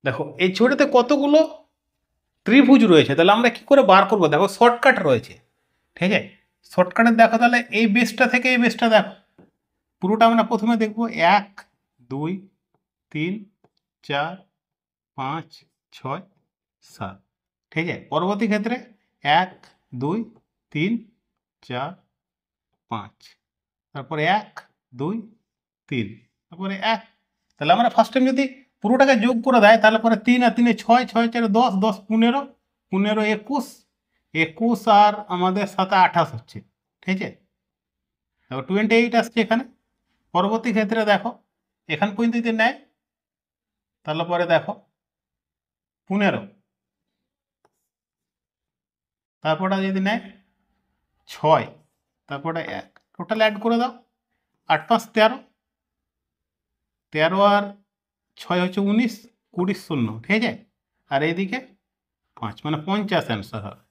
দেখো এই ছবিটাতে কতগুলো ত্রিভুজ রয়েছে, তাহলে আমরা কি করে বার করবো? দেখো শর্টকাট রয়েছে, ঠিক আছে? শর্টকাটে দেখো, তাহলে এই বেসটা থেকে এই বেসটা দেখো, পুরোটা আমরা প্রথমে দেখব 1 2 3 4 5 6 7, ঠিক আছে? পরবর্তী ক্ষেত্রে 1 2 3 4 5, তারপরে 1 2 3, তারপরে 1। তাহলে আমরা ফার্স্ট টাইম যদি পুরোটাকে যোগ করে দেয়, তাহলে পরে 3 আর 3 6, 6 4 10, 10 15, 15 21, 21 আর আমাদের সাথে 28 হচ্ছে, ঠিক আছে? তারপর 28 আসছে এখানে। পরবর্তী ক্ষেত্রে দেখো এখান পর্যন্ত যদি নেয়, তাহলে পরে দেখো 15, তারপরে যদি নেয় 6, তারপরে 1, টোটাল অ্যাড করে দাও 8 5 13, 13 আর 6 হচ্ছে 19, 20 0, ঠিক আছে? আর এইদিকে 5, মানে 50 অ্যান্সার হবে।